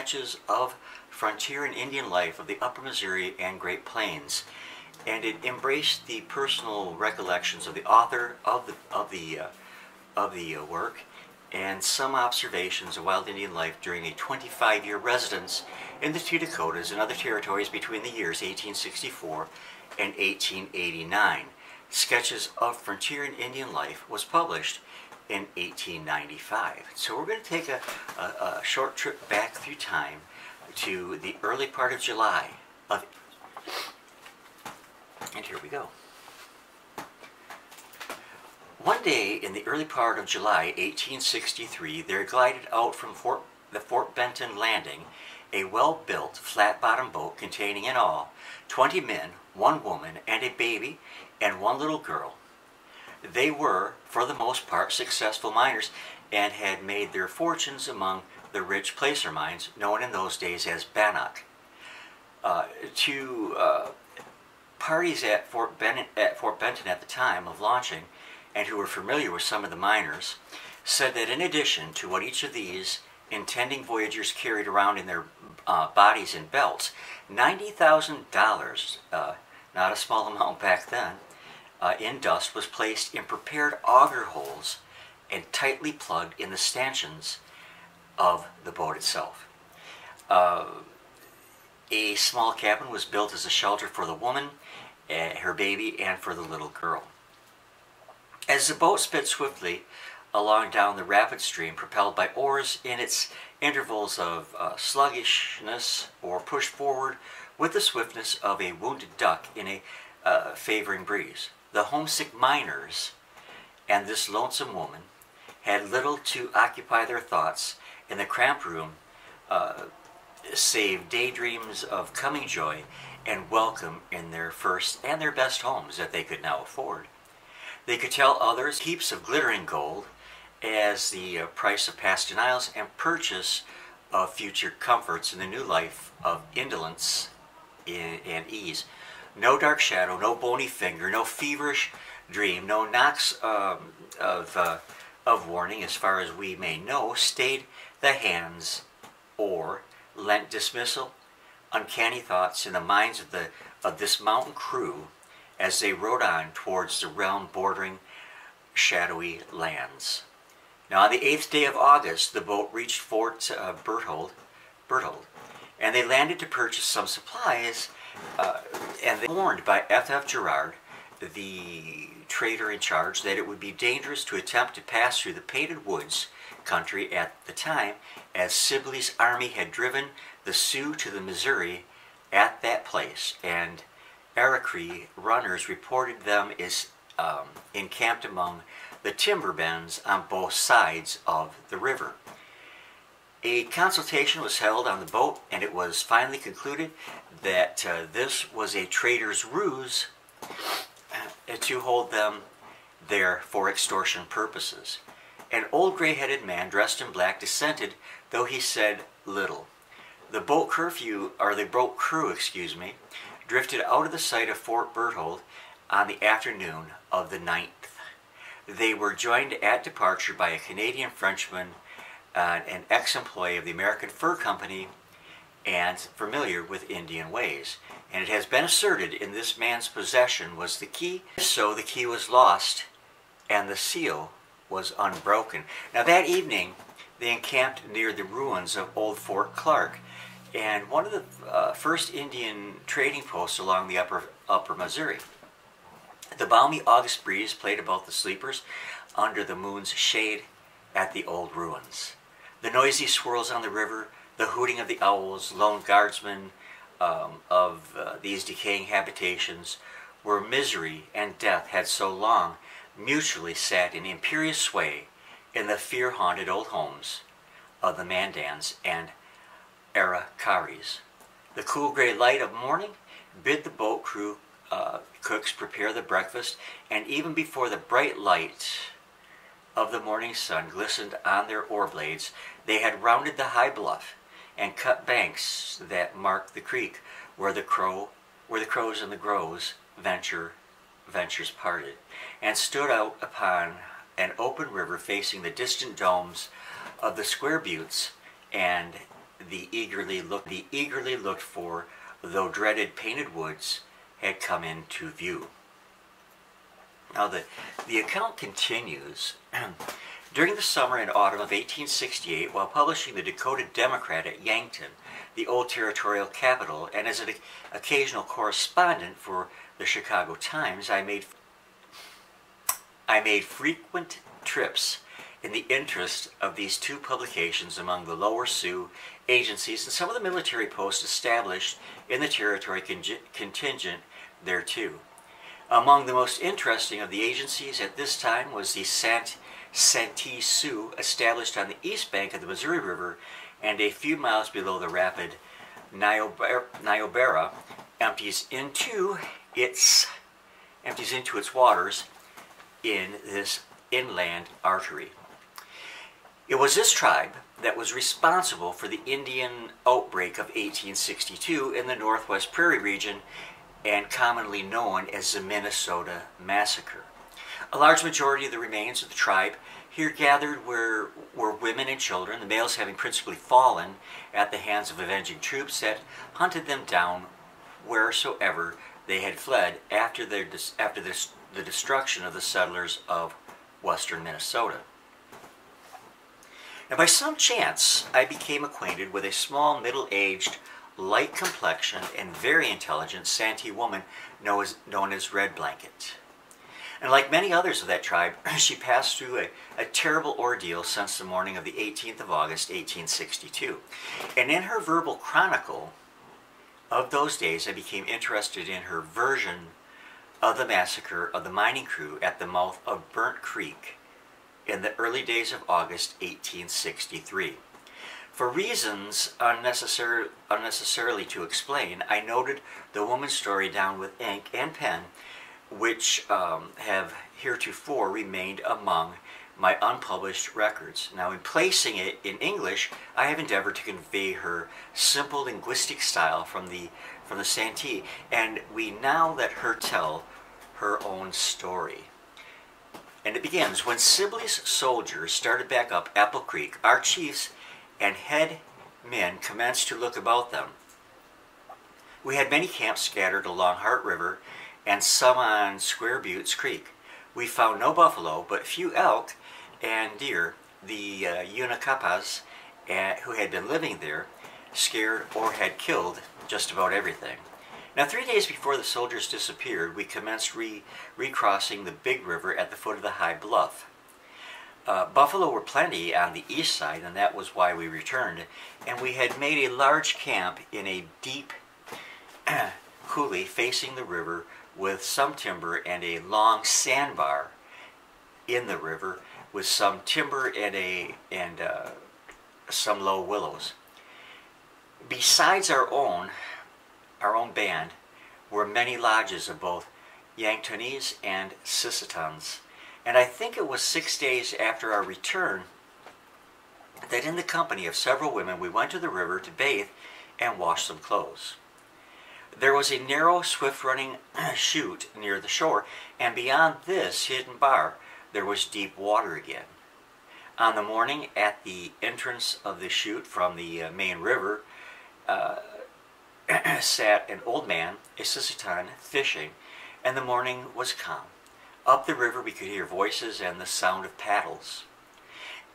sketches of frontier and Indian life of the Upper Missouri and Great Plains, and it embraced the personal recollections of the author of the work and some observations of wild Indian life during a 25-year residence in the two Dakotas and other territories between the years 1864 and 1889. Sketches of Frontier and Indian Life was published in 1895. So we're going to take a short trip back through time to the early part of July and here we go. One day in the early part of July 1863, there glided out from the Fort Benton landing a well-built, flat-bottomed boat containing in all 20 men, 1 woman, and a baby, and 1 little girl. They were, for the most part, successful miners and had made their fortunes among the rich placer mines known in those days as bannock. Parties at Fort Benton at the time of launching, and who were familiar with some of the miners, said that in addition to what each of these intending voyagers carried around in their bodies and belts, $90,000, not a small amount back then, in dust was placed in prepared auger holes and tightly plugged in the stanchions of the boat itself. A small cabin was built as a shelter for the woman, her baby, and for the little girl. As the boat sped swiftly along down the rapid stream, propelled by oars in its intervals of sluggishness, or pushed forward with the swiftness of a wounded duck in a favoring breeze, the homesick miners and this lonesome woman had little to occupy their thoughts in the cramped room save daydreams of coming joy and welcome in their first and their best homes that they could now afford. They could tell others heaps of glittering gold as the price of past denials and purchase of future comforts in the new life of indolence and ease. No dark shadow, no bony finger, no feverish dream, no knocks of warning, as far as we may know, stayed the hands or lent dismissal, uncanny thoughts in the minds of this mountain crew as they rode on towards the realm bordering shadowy lands. Now on the 8th day of August, the boat reached Fort Berthold, and they landed to purchase some supplies, and they were warned by F.F. Girard, the trader in charge, that it would be dangerous to attempt to pass through the Painted Woods country at the time, as Sibley's army had driven the Sioux to the Missouri at that place, and Iroquois runners reported them as encamped among the timber bends on both sides of the river. A consultation was held on the boat, and it was finally concluded that this was a trader's ruse to hold them there for extortion purposes. An old gray-headed man dressed in black dissented, though he said little. The boat crew, drifted out of the sight of Fort Berthold on the afternoon of the 9th. They were joined at departure by a Canadian Frenchman, an ex-employee of the American Fur Company, and familiar with Indian ways. And it has been asserted in this man's possession was the key. So the key was lost, and the seal was unbroken. Now that evening, they encamped near the ruins of old Fort Clark, and one of the first Indian trading posts along the upper Missouri. The balmy August breeze played about the sleepers under the moon's shade at the old ruins. The noisy swirls on the river, the hooting of the owls, lone guardsmen of these decaying habitations, where misery and death had so long mutually sat in imperious sway in the fear-haunted old homes of the Mandans and Araucaries. The cool gray light of morning bid the boat crew cooks prepare the breakfast, and even before the bright light of the morning sun glistened on their oar blades, they had rounded the high bluff and cut banks that marked the creek where the crows and the groves ventures parted, and stood out upon an open river facing the distant domes of the square buttes and the eagerly looked for, though dreaded painted woods had come into view. Now the account continues. During the summer and autumn of 1868, while publishing the Dakota Democrat at Yankton, the old territorial capital, and as an occasional correspondent for the Chicago Times, I made frequent trips in the interest of these two publications among the lower Sioux agencies and some of the military posts established in the territory contingent thereto. Among the most interesting of the agencies at this time was the Santee Sioux, established on the east bank of the Missouri River and a few miles below the rapid Niobrara, empties into its waters in this inland artery. It was this tribe that was responsible for the Indian outbreak of 1862 in the Northwest Prairie region, and commonly known as the Minnesota Massacre. A large majority of the remains of the tribe here gathered were women and children, the males having principally fallen at the hands of avenging troops that hunted them down wheresoever they had fled after the destruction of the settlers of western Minnesota. Now, by some chance, I became acquainted with a small, middle-aged, light complexion, and very intelligent Santee woman known as Red Blanket. And like many others of that tribe, she passed through a terrible ordeal since the morning of the 18th of August, 1862. And in her verbal chronicle of those days, I became interested in her version of the massacre of the mining crew at the mouth of Burnt Creek in the early days of August 1863. For reasons unnecessarily to explain, I noted the woman's story down with ink and pen, which have heretofore remained among my unpublished records. Now, in placing it in English, I have endeavored to convey her simple linguistic style from the Santee, and we now let her tell her own story. And it begins, when Sibley's soldiers started back up Apple Creek, our chiefs and head men commenced to look about them. We had many camps scattered along Heart River and some on Square Buttes Creek. We found no buffalo, but few elk and deer. The Unacapas, who had been living there, scared or had killed just about everything. Now, 3 days before the soldiers disappeared, we commenced recrossing the Big River at the foot of the high bluff. Buffalo were plenty on the east side, and that was why we returned, and we had made a large camp in a deep coulee facing the river with some timber and a long sandbar in the river with some timber and some low willows. Besides our own band were many lodges of both Yanktonese and Sissetons. And I think it was 6 days after our return that in the company of several women we went to the river to bathe and wash some clothes. There was a narrow, swift-running chute near the shore, and beyond this hidden bar there was deep water again. On the morning at the entrance of the chute from the main river sat an old man, a Sisseton, fishing, and the morning was calm. Up the river we could hear voices and the sound of paddles.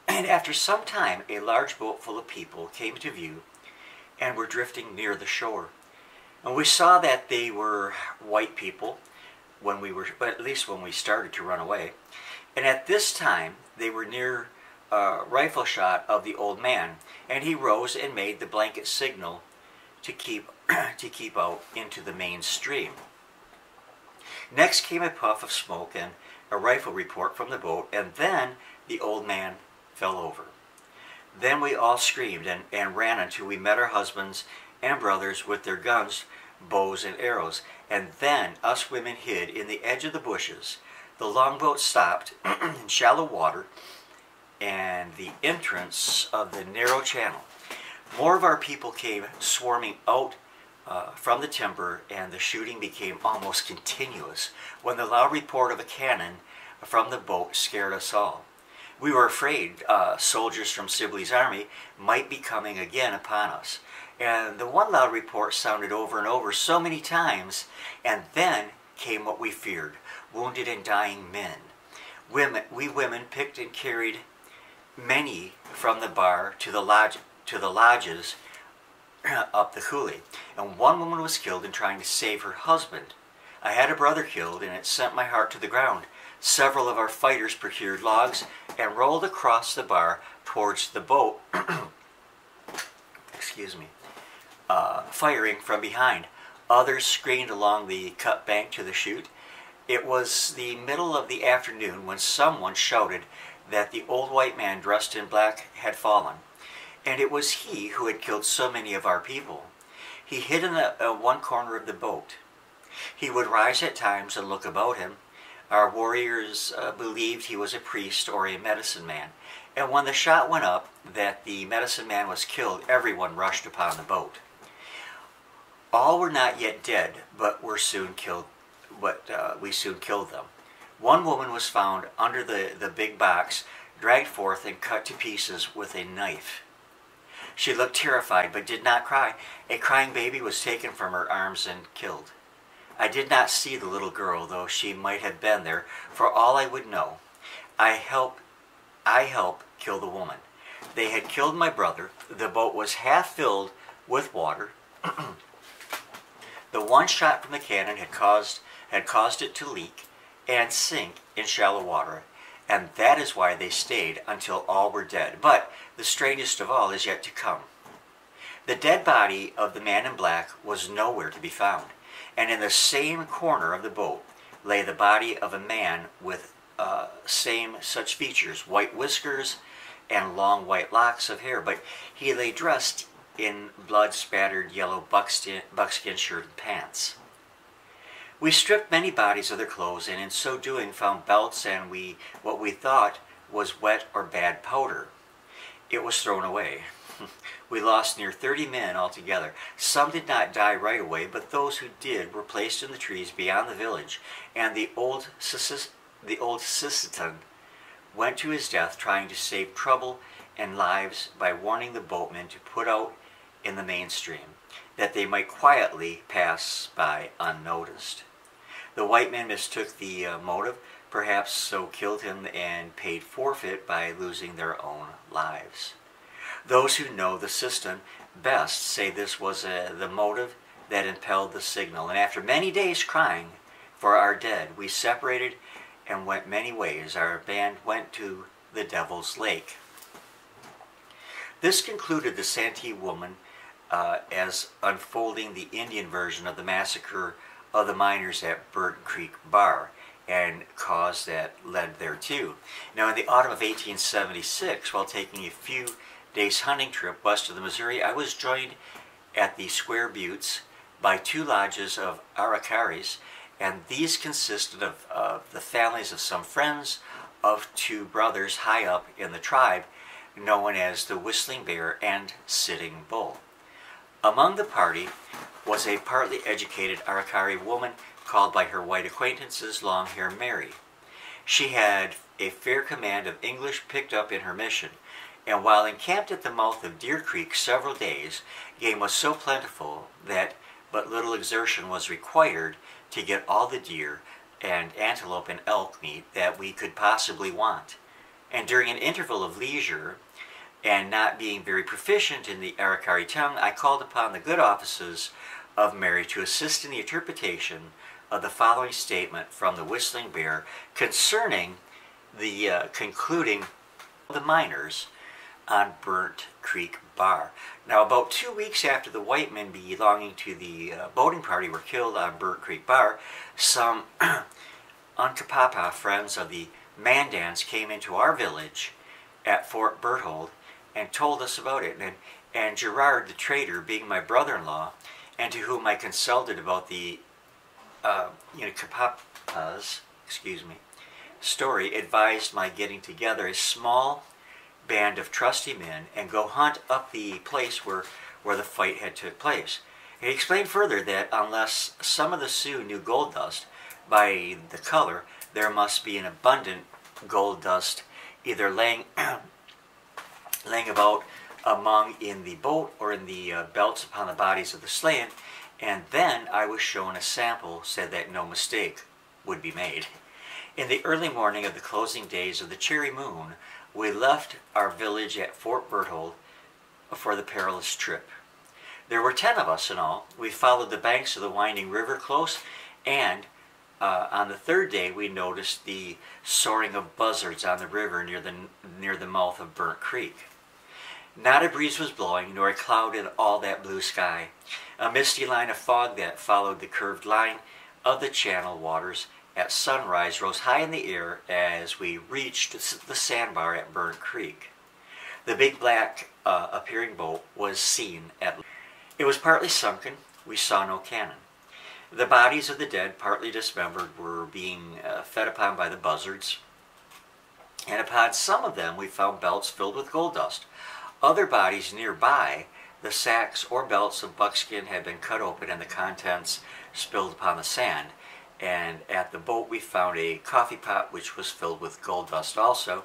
And after some time a large boat full of people came to view and were drifting near the shore. And we saw that they were white people at least when we started to run away. And at this time they were near rifle shot of the old man, and he rose and made the blanket signal to keep out into the main stream. Next came a puff of smoke and a rifle report from the boat, and then the old man fell over. Then we all screamed and ran until we met our husbands and brothers with their guns, bows, and arrows, and then us women hid in the edge of the bushes. The longboat stopped in shallow water and the entrance of the narrow channel. More of our people came swarming out from the timber, and the shooting became almost continuous when the loud report of a cannon from the boat scared us all. We were afraid soldiers from Sibley's army might be coming again upon us. And the one loud report sounded over and over so many times, and then came what we feared, wounded and dying men. We women picked and carried many from the bar to the lodges up the coulee, and one woman was killed in trying to save her husband. I had a brother killed, and it sent my heart to the ground. Several of our fighters procured logs and rolled across the bar towards the boat, excuse me, firing from behind. Others screened along the cut bank to the chute. It was the middle of the afternoon when someone shouted that the old white man dressed in black had fallen, and it was he who had killed so many of our people. He hid in one corner of the boat. He would rise at times and look about him. Our warriors believed he was a priest or a medicine man, and when the shot went up that the medicine man was killed, everyone rushed upon the boat. All were not yet dead, but we soon killed them. One woman was found under the big box, dragged forth and cut to pieces with a knife. She looked terrified but did not cry. A crying baby was taken from her arms and killed. I did not see the little girl, though she might have been there, for all I would know. I helped kill the woman. They had killed my brother. The boat was half filled with water. The one shot from the cannon had caused it to leak and sink in shallow water, and that is why they stayed until all were dead. But the strangest of all is yet to come. The dead body of the man in black was nowhere to be found, and in the same corner of the boat lay the body of a man with same such features, white whiskers and long white locks of hair, but he lay dressed in blood-spattered yellow buckskin shirt and pants. We stripped many bodies of their clothes, and in so doing found belts and what we thought was wet or bad powder. It was thrown away. We lost near 30 men altogether. Some did not die right away, but those who did were placed in the trees beyond the village, and the old Sisseton went to his death trying to save trouble and lives by warning the boatmen to put out in the main stream, that they might quietly pass by unnoticed. The white men mistook the motive, perhaps so killed him and paid forfeit by losing their own lives. Those who know the system best say this was the motive that impelled the signal, and after many days crying for our dead, we separated and went many ways. Our band went to the Devil's Lake. This concluded the Santee woman as unfolding the Indian version of the massacre of the miners at Burnt Creek Bar and cause that led thereto. Now, in the autumn of 1876, while taking a few days hunting trip west of the Missouri, I was joined at the Square Buttes by 2 lodges of Arakaris, and these consisted of the families of some friends of 2 brothers high up in the tribe, known as the Whistling Bear and Sitting Bull. Among the party was a partly educated Arakari woman called by her white acquaintances Long Hair Mary. She had a fair command of English picked up in her mission, and while encamped at the mouth of Deer Creek several days, game was so plentiful that but little exertion was required to get all the deer and antelope and elk meat that we could possibly want. And during an interval of leisure, and not being very proficient in the Arakari tongue, I called upon the good offices of Mary to assist in the interpretation of the following statement from the Whistling Bear concerning the concluding of the miners on Burnt Creek Bar. Now, about 2 weeks after the white men belonging to the boating party were killed on Burnt Creek Bar, some Unkapapa friends of the Mandans came into our village at Fort Berthold and told us about it. And Gerard the trader, being my brother-in-law, and to whom I consulted about the Kapapa's story, advised my getting together a small band of trusty men and go hunt up the place where the fight had took place. He explained further that unless some of the Sioux knew gold dust by the color, there must be an abundant gold dust either laying about among in the boat or in the belts upon the bodies of the slain, and then I was shown a sample so that no mistake would be made. In the early morning of the closing days of the cherry moon, we left our village at Fort Berthold for the perilous trip. There were 10 of us in all. We followed the banks of the winding river close, and on the third day we noticed the soaring of buzzards on the river near the mouth of Burnt Creek. Not a breeze was blowing, nor a cloud in all that blue sky. A misty line of fog that followed the curved line of the channel waters at sunrise rose high in the air as we reached the sandbar at Burnt Creek. The big black appearing boat was seen at. It was partly sunken. We saw no cannon. The bodies of the dead, partly dismembered, were being fed upon by the buzzards, and upon some of them we found belts filled with gold dust. Other bodies nearby, the sacks or belts of buckskin had been cut open and the contents spilled upon the sand. And at the boat we found a coffee pot which was filled with gold dust also,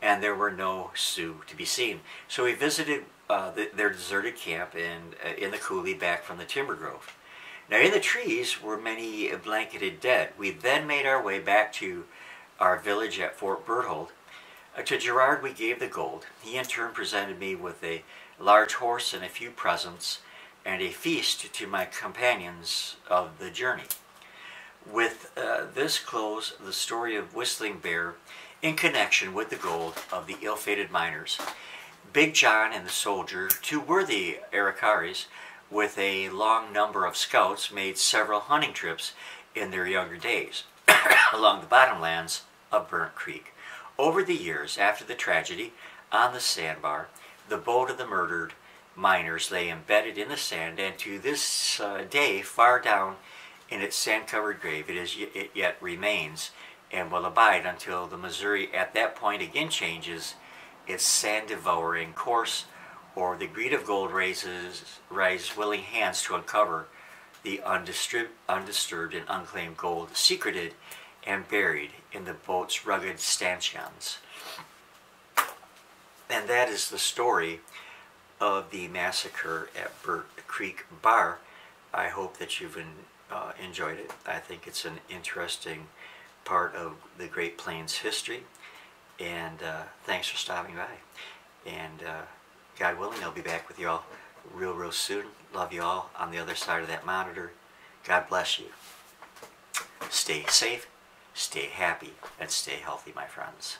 and there were no Sioux to be seen. So we visited their deserted camp and in the coulee back from the timber grove. Now in the trees were many blanketed dead. We then made our way back to our village at Fort Berthold. To Gerard we gave the gold. He in turn presented me with a large horse and a few presents, and a feast to my companions of the journey. With this close the story of Whistling Bear in connection with the gold of the ill-fated miners. Big John and the soldier, 2 worthy Arikaris, with a long number of scouts, made several hunting trips in their younger days along the bottomlands of Burnt Creek. Over the years after the tragedy on the sandbar, the boat of the murdered miners lay embedded in the sand, and to this day, far down in its sand-covered grave, it yet remains and will abide until the Missouri at that point again changes its sand-devouring course, or the greed of gold rise willing hands to uncover the undisturbed and unclaimed gold secreted and buried in the boat's rugged stanchions. And that is the story of the massacre at Burnt Creek Bar. I hope that you've enjoyed it. I think it's an interesting part of the Great Plains history, and thanks for stopping by. And God willing, I'll be back with you all real soon. Love you all on the other side of that monitor. God bless you. Stay safe, stay happy, and stay healthy, my friends.